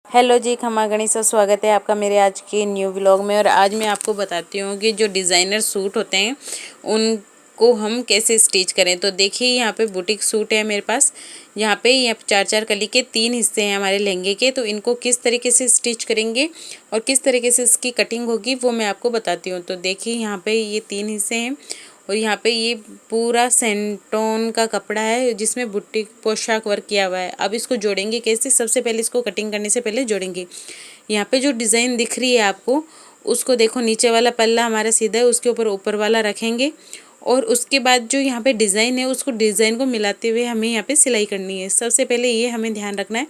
Hello जी, खमा गणिसा, स्वागत है आपका मेरे आज के न्यू व्लॉग में। और आज मैं आपको बताती हूँ कि जो डिज़ाइनर सूट होते हैं उनको हम कैसे स्टिच करें। तो देखिए, यहाँ पे बुटीक सूट है मेरे पास। यहाँ पे ये 4-4 कली के 3 हिस्से हैं हमारे लहंगे के। तो इनको किस तरीके से स्टिच करेंगे और किस तरीके से इसकी कटिंग होगी वो मैं आपको बताती हूँ। तो देखिए, यहाँ पे ये 3 हिस्से हैं और यहाँ पे ये पूरा सेंटोन का कपड़ा है जिसमें बुटीक पोशाक वर्क किया हुआ है। अब इसको जोड़ेंगे कैसे? सबसे पहले इसको कटिंग करने से पहले जोड़ेंगे। यहाँ पे जो डिज़ाइन दिख रही है आपको, उसको देखो, नीचे वाला पल्ला हमारा सीधा है, उसके ऊपर वाला रखेंगे और उसके बाद जो यहाँ पे डिज़ाइन है उसको डिज़ाइन को मिलाते हुए हमें यहाँ पे सिलाई करनी है। सबसे पहले ये हमें ध्यान रखना है,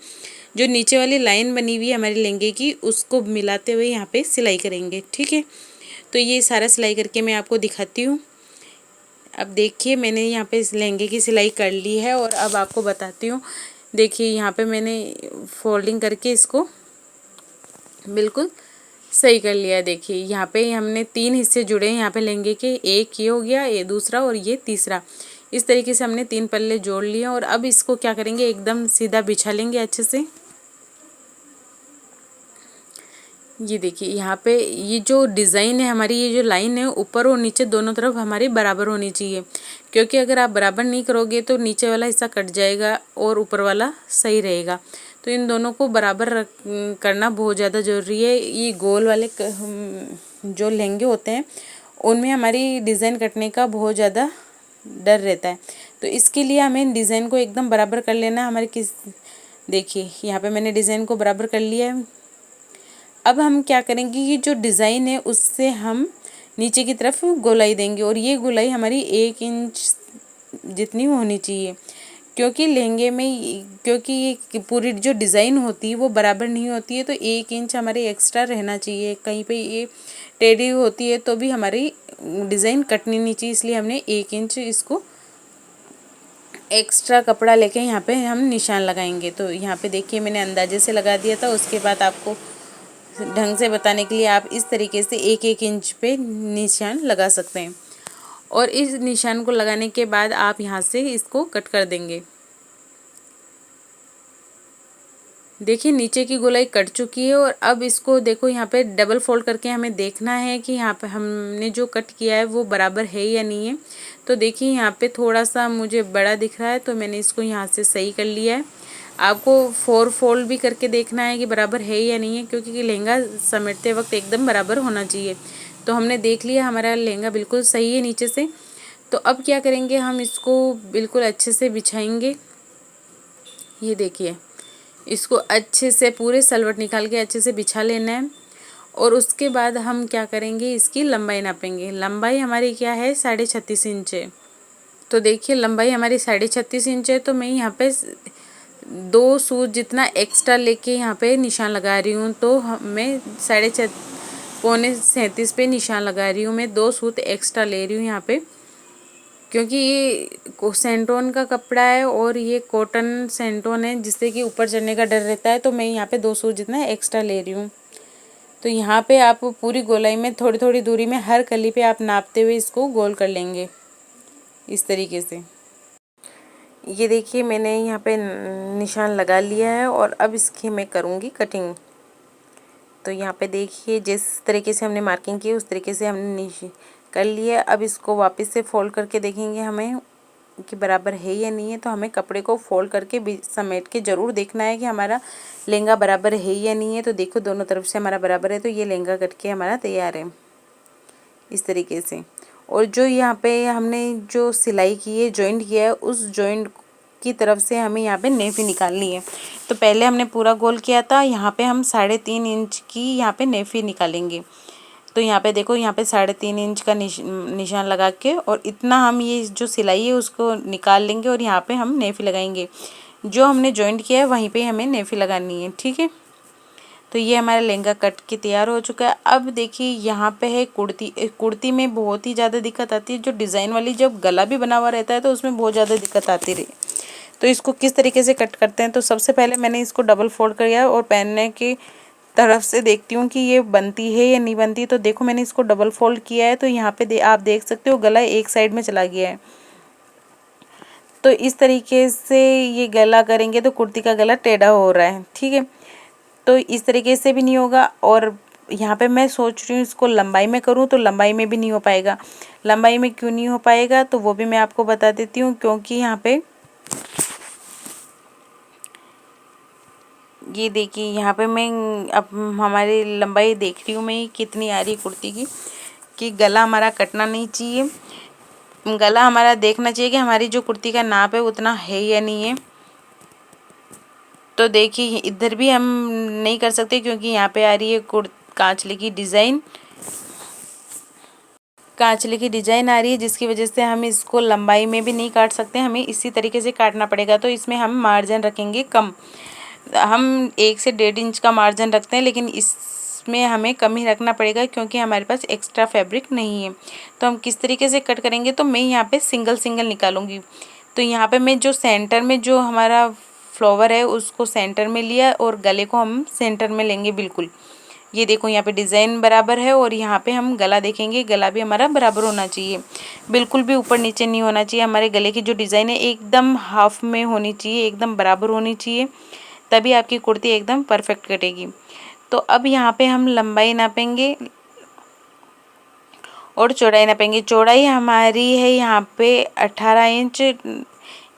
जो नीचे वाली लाइन बनी हुई है हमारे लहंगे की, उसको मिलाते हुए यहाँ पे सिलाई करेंगे। ठीक है, तो ये सारा सिलाई करके मैं आपको दिखाती हूँ। अब देखिए, मैंने यहाँ पे इस लहंगे की सिलाई कर ली है और अब आपको बताती हूँ। देखिए, यहाँ पे मैंने फोल्डिंग करके इसको बिल्कुल सही कर लिया है। देखिए, यहाँ पे हमने 3 हिस्से जुड़े हैं यहाँ पे लहंगे के। एक ये हो गया, ये दूसरा और ये तीसरा। इस तरीके से हमने 3 पल्ले जोड़ लिए और अब इसको क्या करेंगे, एकदम सीधा बिछा लेंगे अच्छे से। ये देखिए, यहाँ पे ये जो डिज़ाइन है हमारी, ये जो लाइन है ऊपर और नीचे दोनों तरफ हमारी बराबर होनी चाहिए, क्योंकि अगर आप बराबर नहीं करोगे तो नीचे वाला हिस्सा कट जाएगा और ऊपर वाला सही रहेगा। तो इन दोनों को बराबर करना बहुत ज़्यादा ज़रूरी है। ये गोल वाले जो लहंगे होते हैं उनमें हमारी डिज़ाइन कटने का बहुत ज़्यादा डर रहता है। तो इसके लिए हमें डिज़ाइन को एकदम बराबर कर लेना है। देखिए, यहाँ पे मैंने डिज़ाइन को बराबर कर लिया है। अब हम क्या करेंगे, ये जो डिज़ाइन है उससे हम नीचे की तरफ गोलाई देंगे और ये गोलाई हमारी 1 इंच जितनी होनी चाहिए, क्योंकि लहंगे में क्योंकि ये पूरी जो डिज़ाइन होती है वो बराबर नहीं होती है, तो 1 इंच हमारे एक्स्ट्रा रहना चाहिए। कहीं पे ये टेढ़ी होती है तो भी हमारी डिज़ाइन कटनी नहीं चाहिए, इसलिए हमने 1 इंच इसको एक्स्ट्रा कपड़ा लेके यहाँ पे हम निशान लगाएंगे। तो यहाँ पे देखिए, मैंने अंदाजे से लगा दिया था। उसके बाद आपको ढंग से बताने के लिए आप इस तरीके से 1-1 इंच पे निशान लगा सकते हैं और इस निशान को लगाने के बाद आप यहाँ से इसको कट कर देंगे। देखिए, नीचे की गोलाई कट चुकी है और अब इसको देखो, यहाँ पे डबल फोल्ड करके हमें देखना है कि यहाँ पे हमने जो कट किया है वो बराबर है या नहीं है। तो देखिए, यहाँ पे थोड़ा सा मुझे बड़ा दिख रहा है तो मैंने इसको यहाँ से सही कर लिया है। आपको 4 फोल्ड भी करके देखना है कि बराबर है या नहीं है, क्योंकि लहंगा समेटते वक्त एकदम बराबर होना चाहिए। तो हमने देख लिया, हमारा लहंगा बिल्कुल सही है नीचे से। तो अब क्या करेंगे, हम इसको बिल्कुल अच्छे से बिछाएंगे। ये देखिए, इसको अच्छे से पूरे सलवट निकाल के अच्छे से बिछा लेना है और उसके बाद हम क्या करेंगे, इसकी लंबाई नापेंगे। लंबाई हमारी क्या है, 36.5 इंच है। तो देखिए, लंबाई हमारी 36.5 इंच है। तो मैं यहाँ पे 2 सूत जितना एक्स्ट्रा लेके यहाँ पे निशान लगा रही हूँ। तो मैं 37.5 पे निशान लगा रही हूँ। मैं 2 सूत एक्स्ट्रा ले रही हूँ यहाँ पे, क्योंकि ये सेंटोन का कपड़ा है और ये कॉटन सेंटोन है, जिससे कि ऊपर चढ़ने का डर रहता है। तो मैं यहाँ पे 2 सूत जितना एक्स्ट्रा ले रही हूँ। तो यहाँ पे आप पूरी गोलाई में थोड़ी थोड़ी दूरी में हर कली पे आप नापते हुए इसको गोल कर लेंगे इस तरीके से। ये देखिए, मैंने यहाँ पे निशान लगा लिया है और अब इसकी मैं करूँगी कटिंग। तो यहाँ पे देखिए, जिस तरीके से हमने मार्किंग की उस तरीके से हमने कर लिया। अब इसको वापस से फोल्ड करके देखेंगे हमें कि बराबर है या नहीं है। तो हमें कपड़े को फोल्ड करके समेट के ज़रूर देखना है कि हमारा लहंगा बराबर है या नहीं है। तो देखो, दोनों तरफ से हमारा बराबर है, तो ये लहंगा कट के हमारा तैयार है इस तरीके से। और जो यहाँ पे हमने जो सिलाई की है, जॉइंट किया है, उस जॉइंट की तरफ से हमें यहाँ पे नेफी निकालनी है। तो पहले हमने पूरा गोल किया था, यहाँ पे हम 3.5 इंच की यहाँ पे नेफी निकालेंगे। तो यहाँ पे देखो, यहाँ पे 3.5 इंच का निशान लगा के और इतना हम ये जो सिलाई है उसको निकाल लेंगे और यहाँ पे हम नेफी लगाएंगे। जो हमने जॉइंट किया है वहीं पे हमें नेफी लगानी है। ठीक है, तो ये हमारा लहंगा कट के तैयार हो चुका है। अब देखिए, यहाँ पे है कुर्ती। कुर्ती में बहुत ही ज़्यादा दिक्कत आती है, जो डिज़ाइन वाली जब गला भी बना हुआ रहता है तो उसमें बहुत ज़्यादा दिक्कत आती रही। तो इसको किस तरीके से कट करते हैं, तो सबसे पहले मैंने इसको डबल फोल्ड किया और पहनने की तरफ से देखती हूँ कि ये बनती है या नहीं बनती। तो देखो, मैंने इसको डबल फोल्ड किया है, तो यहाँ पे आप देख सकते हो गला एक साइड में चला गया है। तो इस तरीके से ये गला करेंगे तो कुर्ती का गला टेढ़ा हो रहा है। ठीक है, तो इस तरीके से भी नहीं होगा। और यहाँ पे मैं सोच रही हूँ इसको लंबाई में करूँ, तो लंबाई में भी नहीं हो पाएगा। लंबाई में क्यों नहीं हो पाएगा तो वो भी मैं आपको बता देती हूँ, क्योंकि यहाँ पे ये देखिए, यहाँ पे मैं अब हमारी लंबाई देख रही हूँ मैं कितनी आ रही है कुर्ती की, कि गला हमारा कटना नहीं चाहिए। गला हमारा देखना चाहिए कि हमारी जो कुर्ती का नाप है उतना है या नहीं है। तो देखिए इधर भी हम नहीं कर सकते, क्योंकि यहाँ पे आ रही है कांचले की डिज़ाइन, कांचले की डिजाइन आ रही है, जिसकी वजह से हम इसको लंबाई में भी नहीं काट सकते, हमें इसी तरीके से काटना पड़ेगा। तो इसमें हम मार्जिन रखेंगे कम, हम 1 से 1.5 इंच का मार्जिन रखते हैं, लेकिन इसमें हमें कम ही रखना पड़ेगा, क्योंकि हमारे पास एक्स्ट्रा फैब्रिक नहीं है। तो हम किस तरीके से कट करेंगे, तो मैं यहाँ पे सिंगल सिंगल निकालूंगी। तो यहाँ पे मैं जो सेंटर में जो हमारा फ्लावर है उसको सेंटर में लिया, और गले को हम सेंटर में लेंगे बिल्कुल। ये देखो यहाँ पे डिज़ाइन बराबर है, और यहाँ पे हम गला देखेंगे, गला भी हमारा बराबर होना चाहिए, बिल्कुल भी ऊपर नीचे नहीं होना चाहिए। हमारे गले की जो डिज़ाइन है एकदम हाफ में होनी चाहिए, एकदम बराबर होनी चाहिए, तभी आपकी कुर्ती एकदम परफेक्ट कटेगी। तो अब यहाँ पे हम लंबाई नापेंगे और चौड़ाई नापेंगे। चौड़ाई हमारी है यहाँ पे 18 इंच।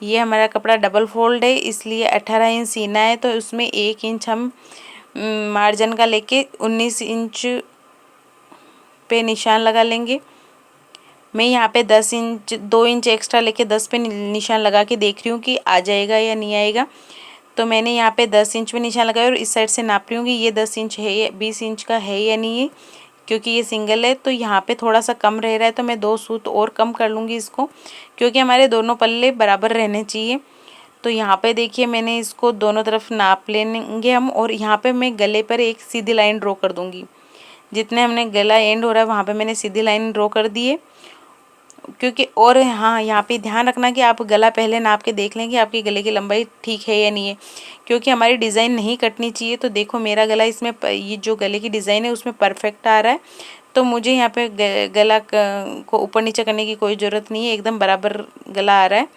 ये हमारा कपड़ा डबल फोल्ड है, इसलिए 18 इंच सीना है, तो उसमें 1 इंच हम मार्जिन का लेके 19 इंच पे निशान लगा लेंगे। मैं यहाँ पे 10 इंच 2 इंच एक्स्ट्रा लेके 10 पे निशान लगा के देख रही हूँ कि आ जाएगा या नहीं आएगा। तो मैंने यहाँ पे 10 इंच पे निशान लगाया, और इस साइड से नाप रही हूँ कि ये 10 इंच है या 20 इंच का है या नहीं है, क्योंकि ये सिंगल है। तो यहाँ पे थोड़ा सा कम रह रहा है, तो मैं 2 सूत और कम कर लूँगी इसको, क्योंकि हमारे दोनों पल्ले बराबर रहने चाहिए। तो यहाँ पे देखिए मैंने इसको दोनों तरफ नाप लेंगे हम, और यहाँ पे मैं गले पर एक सीधी लाइन ड्रॉ कर दूँगी। जितने हमने गला एंड हो रहा है वहाँ पे मैंने सीधी लाइन ड्रॉ कर दी है, क्योंकि और हाँ यहाँ पे ध्यान रखना कि आप गला पहले नाप के देख लें कि आपकी गले की लंबाई ठीक है या नहीं है, क्योंकि हमारी डिज़ाइन नहीं कटनी चाहिए। तो देखो मेरा गला इसमें ये जो गले की डिज़ाइन है उसमें परफेक्ट आ रहा है, तो मुझे यहाँ पे गला को ऊपर नीचे करने की कोई ज़रूरत नहीं है, एकदम बराबर गला आ रहा है।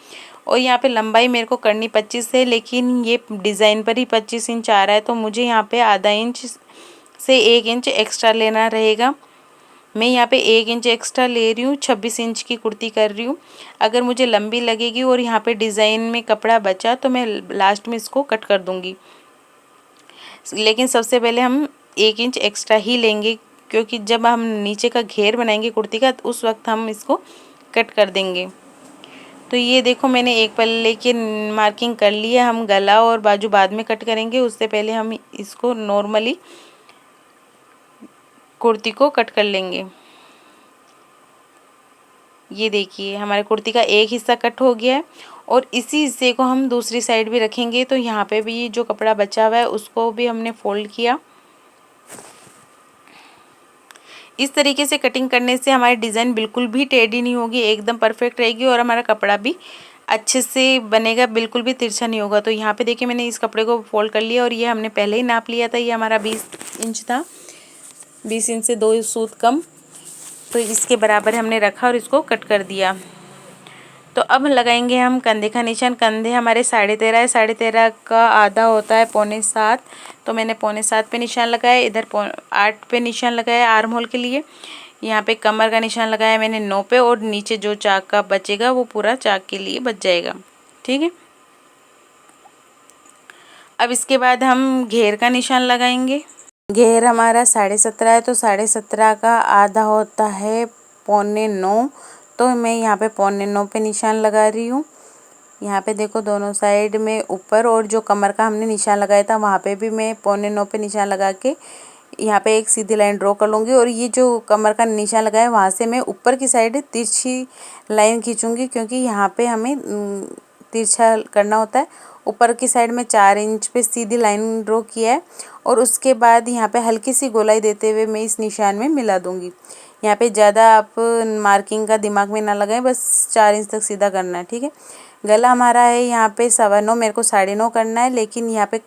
और यहाँ पे लंबाई मेरे को करनी 25 है, लेकिन ये डिज़ाइन पर ही 25 इंच आ रहा है, तो मुझे यहाँ पे आधा इंच से 1 इंच एक्स्ट्रा लेना रहेगा। मैं यहाँ पे 1 इंच एक्स्ट्रा ले रही हूँ, 26 इंच की कुर्ती कर रही हूँ। अगर मुझे लंबी लगेगी और यहाँ पे डिज़ाइन में कपड़ा बचा तो मैं लास्ट में इसको कट कर दूँगी, लेकिन सबसे पहले हम 1 इंच एक्स्ट्रा ही लेंगे, क्योंकि जब हम नीचे का घेर बनाएंगे कुर्ती का तो उस वक्त हम इसको कट कर देंगे। तो ये देखो मैंने एक पल्ले की मार्किंग कर ली है, हम गला और बाजू बाद में कट करेंगे, उससे पहले हम इसको नॉर्मली कुर्ती को कट कर लेंगे। ये देखिए हमारे कुर्ती का एक हिस्सा कट हो गया है, और इसी हिस्से को हम दूसरी साइड भी रखेंगे। तो यहाँ पे भी जो कपड़ा बचा हुआ है उसको भी हमने फोल्ड किया। इस तरीके से कटिंग करने से हमारी डिज़ाइन बिल्कुल भी टेढ़ी नहीं होगी, एकदम परफेक्ट रहेगी, और हमारा कपड़ा भी अच्छे से बनेगा, बिल्कुल भी तिरछा नहीं होगा। तो यहाँ पे देखिए मैंने इस कपड़े को फोल्ड कर लिया, और ये हमने पहले ही नाप लिया था, ये हमारा 20 इंच था, 20 इंच से 2 सूत कम, तो इसके बराबर हमने रखा और इसको कट कर दिया। तो अब लगाएंगे हम कंधे का निशान। कंधे हमारे 13.5 है, 13.5 का आधा होता है 6.25, तो मैंने 6.25 पे निशान लगाया, इधर 8 पे निशान लगाया आर्म होल के लिए। यहाँ पे कमर का निशान लगाया मैंने 9 पे, और नीचे जो चाक का बचेगा वो पूरा चाक के लिए बच जाएगा, ठीक है। अब इसके बाद हम घेर का निशान लगाएंगे। घेर हमारा 17.5 है, तो 17.5 का आधा होता है 8.25, तो मैं यहाँ पे 8.25 पे निशान लगा रही हूँ। यहाँ पे देखो दोनों साइड में ऊपर, और जो कमर का हमने निशान लगाया था वहाँ पे भी मैं 8.25 पे निशान लगा के यहाँ पे एक सीधी लाइन ड्रॉ कर लूँगी, और ये जो कमर का निशान लगाया वहाँ से मैं ऊपर की साइड तिरछी लाइन खींचूँगी, क्योंकि यहाँ पे हमें तिरछा करना होता है। ऊपर की साइड में 4 इंच पे सीधी लाइन ड्रॉ किया है, और उसके बाद यहाँ पे हल्की सी गोलाई देते हुए मैं इस निशान में मिला दूँगी। यहाँ पे ज़्यादा आप मार्किंग का दिमाग में ना लगाएं, बस 4 इंच तक सीधा करना है, ठीक है। गला हमारा है यहाँ पे 9.25, मेरे को 9.5 करना है, लेकिन यहाँ पे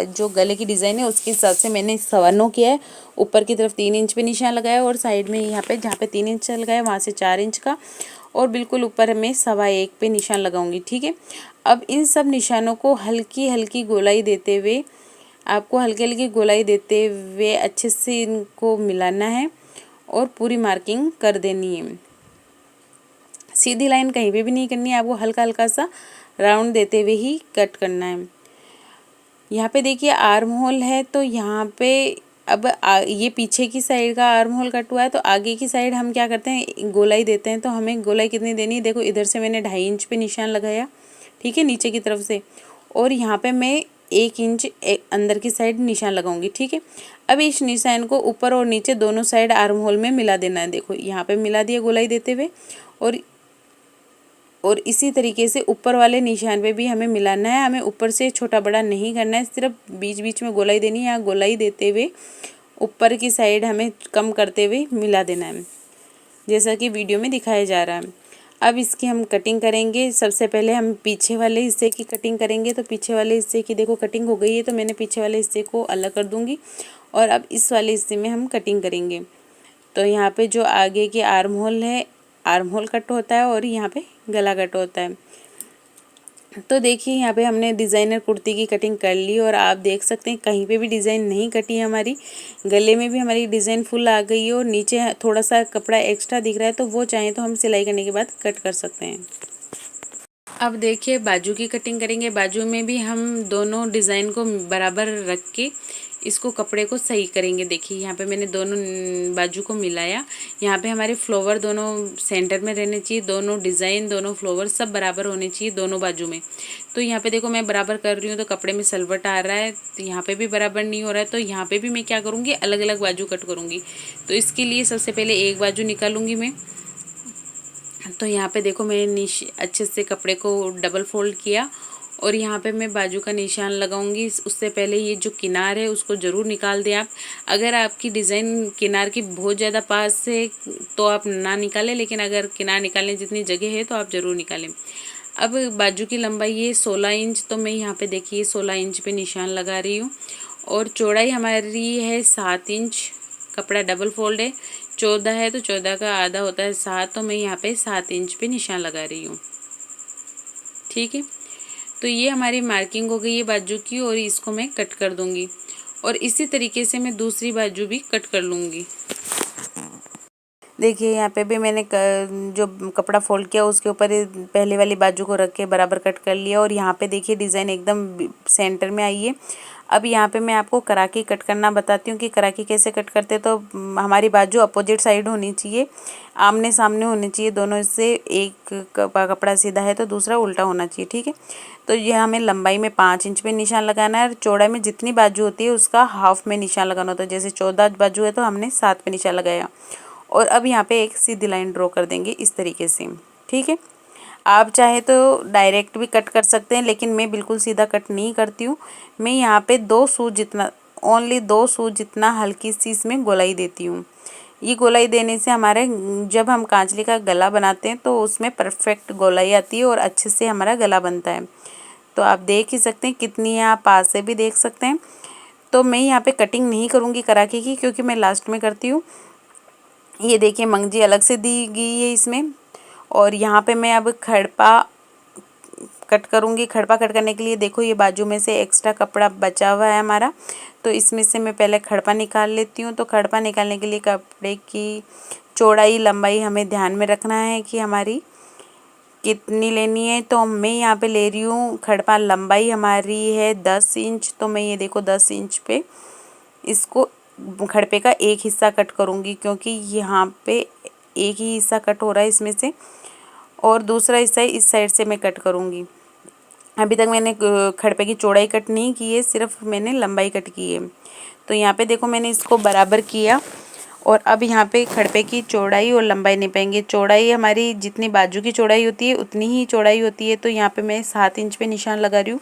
जो गले की डिज़ाइन है उसके हिसाब से मैंने 9.25 किया है। ऊपर की तरफ 3 इंच पे निशान लगाया, और साइड में यहाँ पे जहाँ पे 3 इंच लगाया वहाँ से 4 इंच का, और बिल्कुल ऊपर मैं 1.25 पे निशान लगाऊंगी, ठीक है। अब इन सब निशानों को हल्की हल्की गोलाई देते हुए आपको हल्की हल्की गोलाई देते हुए अच्छे से इनको मिलाना है और पूरी मार्किंग कर देनी है। सीधी लाइन कहीं पे भी नहीं करनी है, आपको हल्का हल्का सा राउंड देते हुए ही कट करना है। यहाँ पे देखिए आर्म होल है, तो यहाँ पे अब ये पीछे की साइड का आर्म होल कट हुआ है, तो आगे की साइड हम क्या करते हैं, गोलाई देते हैं। तो हमें गोलाई कितनी देनी है, देखो इधर से मैंने 2.5 इंच पे निशान लगाया, ठीक है, नीचे की तरफ से, और यहाँ पे मैं 1 इंच अंदर की साइड निशान लगाऊंगी, ठीक है। अब इस निशान को ऊपर और नीचे दोनों साइड आर्म होल में मिला देना है। देखो यहाँ पे मिला दिया गोलाई देते हुए, और इसी तरीके से ऊपर वाले निशान पे भी हमें मिलाना है। हमें ऊपर से छोटा बड़ा नहीं करना है, सिर्फ बीच बीच में गोलाई देनी है। यहाँ गोलाई देते हुए ऊपर की साइड हमें कम करते हुए मिला देना है, जैसा कि वीडियो में दिखाया जा रहा है। अब इसकी हम कटिंग करेंगे। सबसे पहले हम पीछे वाले हिस्से की कटिंग करेंगे। तो पीछे वाले हिस्से की देखो कटिंग हो गई है, तो मैंने पीछे वाले हिस्से को अलग कर दूंगी और अब इस वाले हिस्से में हम कटिंग करेंगे। तो यहाँ पे जो आगे के आर्म होल है, आर्म होल कट होता है और यहाँ पे गला कट होता है। तो देखिए यहाँ पे हमने डिज़ाइनर कुर्ती की कटिंग कर ली और आप देख सकते हैं कहीं पे भी डिज़ाइन नहीं कटी है हमारी। गले में भी हमारी डिज़ाइन फुल आ गई है और नीचे थोड़ा सा कपड़ा एक्स्ट्रा दिख रहा है, तो वो चाहें तो हम सिलाई करने के बाद कट कर सकते हैं। अब देखिए बाजू की कटिंग करेंगे। बाजू में भी हम दोनों डिज़ाइन को बराबर रख के इसको कपड़े को सही करेंगे। देखिए यहाँ पे मैंने दोनों बाजू को मिलाया। यहाँ पे हमारे फ्लावर दोनों सेंटर में रहने चाहिए, दोनों डिज़ाइन दोनों फ्लावर सब बराबर होने चाहिए दोनों बाजू में। तो यहाँ पे देखो मैं बराबर कर रही हूँ, तो कपड़े में सलवट आ रहा है, तो यहाँ पे भी बराबर नहीं हो रहा है। तो यहाँ पे भी मैं क्या करूँगी, अलग अलग बाजू कट करूँगी। तो इसके लिए सबसे पहले एक बाजू निकालूंगी मैं। तो यहाँ पे देखो मैंने अच्छे से कपड़े को डबल फोल्ड किया और यहाँ पे मैं बाजू का निशान लगाऊंगी। उससे पहले ये जो किनार है उसको ज़रूर निकाल दें आप। अगर आपकी डिज़ाइन किनार की बहुत ज़्यादा पास है तो आप ना निकालें, लेकिन अगर किनार निकालने जितनी जगह है तो आप ज़रूर निकालें। अब बाजू की लंबाई है 16 इंच, तो मैं यहाँ पे देखिए 16 इंच पे निशान लगा रही हूँ और चौड़ाई हमारी है 7 इंच। कपड़ा डबल फोल्ड है, 14 है तो 14 का आधा होता है 7, तो मैं यहाँ पे 7 इंच पे निशान लगा रही हूँ, ठीक है। तो ये हमारी मार्किंग हो गई है बाजू की और इसको मैं कट कर दूँगी और इसी तरीके से मैं दूसरी बाजू भी कट कर लूँगी। देखिए यहाँ पे भी मैंने जो कपड़ा फोल्ड किया उसके ऊपर पहले वाली बाजू को रख के बराबर कट कर लिया और यहाँ पे देखिए डिज़ाइन एकदम सेंटर में आई है। अब यहाँ पे मैं आपको कराकी कट करना बताती हूँ कि कराकी कैसे कट करते। तो हमारी बाजू अपोजिट साइड होनी चाहिए, आमने सामने होनी चाहिए दोनों, से एक कपड़ा सीधा है तो दूसरा उल्टा होना चाहिए, ठीक है। तो ये हमें लंबाई में 5 इंच पे निशान लगाना है और चौड़ाई में जितनी बाजू होती है उसका हाफ में निशान लगाना होता है। जैसे 14 बाजू है तो हमने 7 पे निशान लगाया और अब यहाँ पे एक सीधी लाइन ड्रॉ कर देंगे इस तरीके से, ठीक है। आप चाहे तो डायरेक्ट भी कट कर सकते हैं, लेकिन मैं बिल्कुल सीधा कट नहीं करती हूँ। मैं यहाँ पे 2 सूत जितना, ओनली 2 सूत जितना हल्की सी इसमें गोलाई देती हूँ। ये गोलाई देने से हमारे जब हम कांचली का गला बनाते हैं तो उसमें परफेक्ट गोलाई आती है और अच्छे से हमारा गला बनता है। तो आप देख ही सकते हैं कितनी है, आप पास से भी देख सकते हैं। तो मैं यहाँ पे कटिंग नहीं करूँगी कराके की, क्योंकि मैं लास्ट में करती हूँ। ये देखिए मंगजी अलग से दी गई है इसमें और यहाँ पे मैं अब खड़पा कट करूँगी। खड़पा कट करने के लिए देखो ये बाजू में से एक्स्ट्रा कपड़ा बचा हुआ है हमारा, तो इसमें से मैं पहले खड़पा निकाल लेती हूँ। तो खड़पा निकालने के लिए कपड़े की चौड़ाई लंबाई हमें ध्यान में रखना है कि हमारी कितनी लेनी है। तो मैं यहाँ पे ले रही हूँ खड़पा, लंबाई हमारी है 10 इंच। तो मैं ये देखो 10 इंच पे इसको खड़पे का एक हिस्सा कट करूँगी, क्योंकि यहाँ पे एक ही हिस्सा कट हो रहा है इसमें से और दूसरा हिस्सा इस साइड से मैं कट करूँगी। अभी तक मैंने खड़पे की चौड़ाई कट नहीं की है, सिर्फ मैंने लंबाई कट की है। तो यहाँ पे देखो मैंने इसको बराबर किया और अब यहाँ पे खड़पे की चौड़ाई और लंबाई निपाएंगे। चौड़ाई हमारी जितनी बाजू की चौड़ाई होती है उतनी ही चौड़ाई होती है। तो यहाँ पे मैं 7 इंच पे निशान लगा रही हूँ।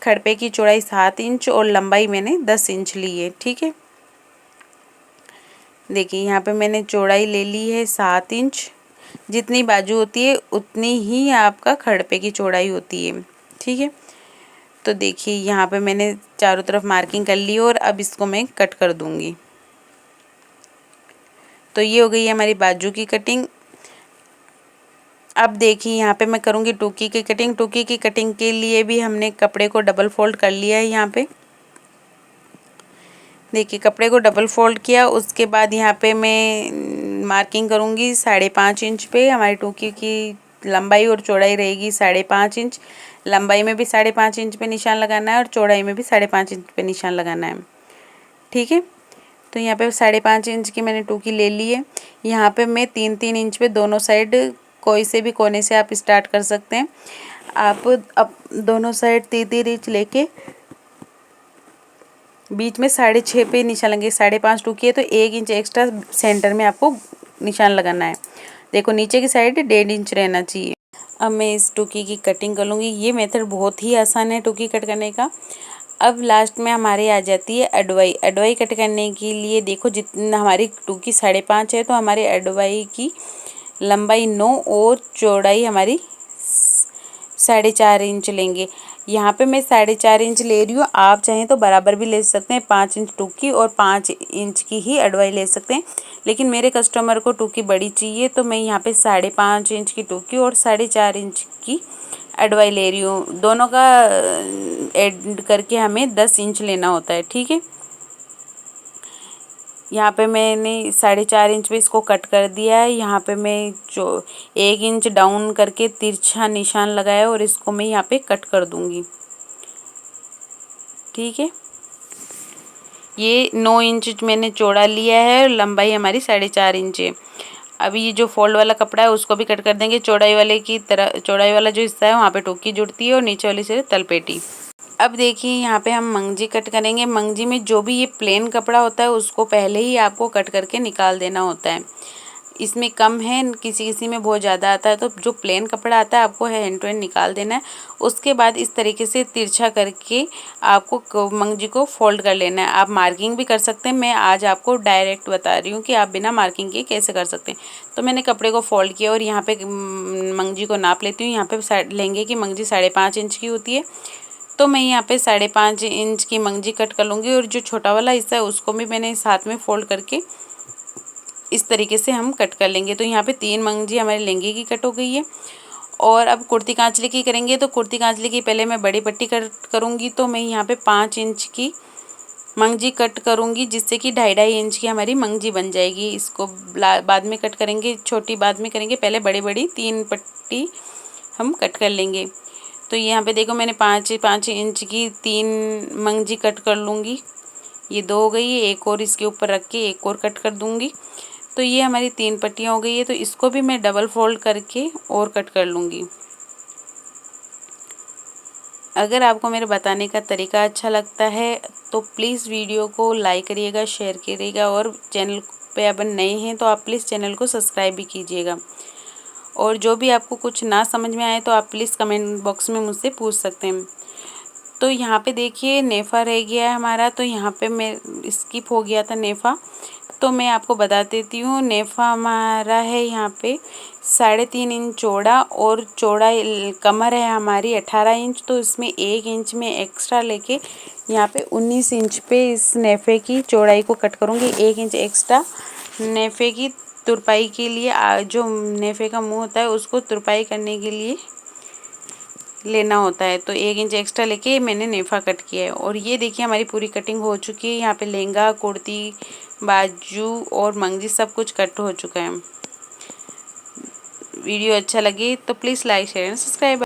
खड़पे की चौड़ाई 7 इंच और लंबाई मैंने 10 इंच ली है, ठीक है। देखिए यहाँ पे मैंने चौड़ाई ले ली है 7 इंच। जितनी बाजू होती है उतनी ही आपका खड़पे की चौड़ाई होती है, ठीक है। तो देखिए यहाँ पे मैंने चारों तरफ मार्किंग कर ली और अब इसको मैं कट कर दूँगी। तो ये हो गई है हमारी बाजू की कटिंग। अब देखिए यहाँ पे मैं करूँगी टोकी की कटिंग। टोकी की कटिंग के लिए भी हमने कपड़े को डबल फोल्ड कर लिया है यहाँ पे। देखिए कपड़े को डबल फोल्ड किया, उसके बाद यहाँ पे मैं मार्किंग करूँगी 5.5 इंच पे। हमारी टोकी की लंबाई और चौड़ाई रहेगी 5.5 इंच। लंबाई में भी 5.5 इंच पे निशान लगाना है और चौड़ाई में भी 5.5 इंच पे निशान लगाना है। ठीक है, तो यहाँ पे 5.5 इंच की मैंने टोकी ले ली है। यहाँ पे मैं 3-3 इंच पे दोनों साइड कोई से भी कोने से आप स्टार्ट कर सकते हैं। आप अब दोनों साइड 3-3 इंच लेके बीच में 6.5 पे निशान लगेंगे। 5.5 टूकी है तो 1 इंच एक्स्ट्रा सेंटर में आपको निशान लगाना है। देखो नीचे की साइड 1.5 इंच रहना चाहिए। अब मैं इस टूकी की कटिंग कर लूँगी। ये मेथड बहुत ही आसान है टूकी कट करने का। अब लास्ट में हमारे आ जाती है अडवाई। अडवाई कट करने के लिए देखो जितना हमारी टूकी 5.5 है तो हमारे अडवाई की लंबाई 9 और चौड़ाई हमारी 4.5 इंच लेंगे। यहाँ पे मैं 4.5 इंच ले रही हूँ, आप चाहें तो बराबर भी ले सकते हैं। 5 इंच टूकी और 5 इंच की ही अडवाई ले सकते हैं, लेकिन मेरे कस्टमर को टूकी बड़ी चाहिए तो मैं यहाँ पे 5.5 इंच की टूकी और 4.5 इंच की अडवाई ले रही हूँ। दोनों का ऐड करके हमें 10 इंच लेना होता है। ठीक है, यहाँ पे मैंने 4.5 इंच पे इसको कट कर दिया है। यहाँ पे मैं जो 1 इंच डाउन करके तिरछा निशान लगाया और इसको मैं यहाँ पे कट कर दूंगी। ठीक है, ये 9 इंच मैंने चौड़ा लिया है और लंबाई हमारी 4.5 इंच है। अभी ये जो फोल्ड वाला कपड़ा है उसको भी कट कर देंगे। चौड़ाई वाले की तरह चौड़ाई वाला जो हिस्सा है वहाँ पे टोकी जुड़ती है और नीचे वाली से तलपेटी। अब देखिए यहाँ पे हम मंगजी कट करेंगे। मंगजी में जो भी ये प्लेन कपड़ा होता है उसको पहले ही आपको कट करके निकाल देना होता है। इसमें कम है, किसी किसी में बहुत ज़्यादा आता है, तो जो प्लेन कपड़ा आता है आपको हैंड टू हैंड निकाल देना है। उसके बाद इस तरीके से तिरछा करके आपको मंगजी को फोल्ड कर लेना है। आप मार्किंग भी कर सकते हैं, मैं आज आपको डायरेक्ट बता रही हूँ कि आप बिना मार्किंग के कैसे कर सकते हैं। तो मैंने कपड़े को फोल्ड किया और यहाँ पे मंगजी को नाप लेती हूँ। यहाँ पे लहंगे की मंगजी 5.5 इंच की होती है, तो मैं यहाँ पे 5.5 इंच की मंगजी कट कर लूँगी। और जो छोटा वाला हिस्सा है उसको भी मैंने साथ में फोल्ड करके इस तरीके से हम कट कर लेंगे। तो यहाँ पे 3 मंगजी हमारे लहंगे की कट हो गई है। और अब कुर्ती कांचले की करेंगे। तो कुर्ती कांचले की पहले मैं बड़ी पट्टी कट करूँगी, तो मैं यहाँ पे 5 इंच की मंगजी कट करूँगी, जिससे कि 2.5 इंच की हमारी मंगजी बन जाएगी। इसको बाद में कट करेंगे, छोटी बाद में करेंगे, पहले बड़ी बड़ी 3 पट्टी हम कट कर लेंगे। तो यहाँ पे देखो मैंने 5 इंच की 3 मंगजी कट कर लूँगी। ये 2 हो गई है, एक और इसके ऊपर रख के एक और कट कर दूँगी। तो ये हमारी 3 पट्टियाँ हो गई है। तो इसको भी मैं डबल फोल्ड करके और कट कर लूँगी। अगर आपको मेरे बताने का तरीका अच्छा लगता है तो प्लीज़ वीडियो को लाइक करिएगा, शेयर करिएगा, और चैनल पे अब नए हैं तो आप प्लीज़ चैनल को सब्सक्राइब भी कीजिएगा। और जो भी आपको कुछ ना समझ में आए तो आप प्लीज़ कमेंट बॉक्स में मुझसे पूछ सकते हैं। तो यहाँ पे देखिए नेफ़ा रह गया है हमारा, तो यहाँ पे मैं स्किप हो गया था नेफ़ा, तो मैं आपको बता देती हूँ। नेफ़ा हमारा है यहाँ पे 3.5 इंच चौड़ा, और चौड़ा कमर है हमारी 18 इंच। तो इसमें 1 इंच में एक्स्ट्रा लेके यहाँ पे 19 इंच पे इस नेफ़े की चौड़ाई को कट करूँगी। 1 इंच एक्स्ट्रा नेफ़े की तुरपाई के लिए, जो नेफ़े का मुंह होता है उसको तुरपाई करने के लिए लेना होता है। तो 1 इंच एक्स्ट्रा लेके मैंने नेफा कट किया है। और ये देखिए हमारी पूरी कटिंग हो चुकी है। यहाँ पे लहंगा, कुर्ती, बाजू और मंगजी सब कुछ कट हो चुका है। वीडियो अच्छा लगे तो please like, share and subscribe.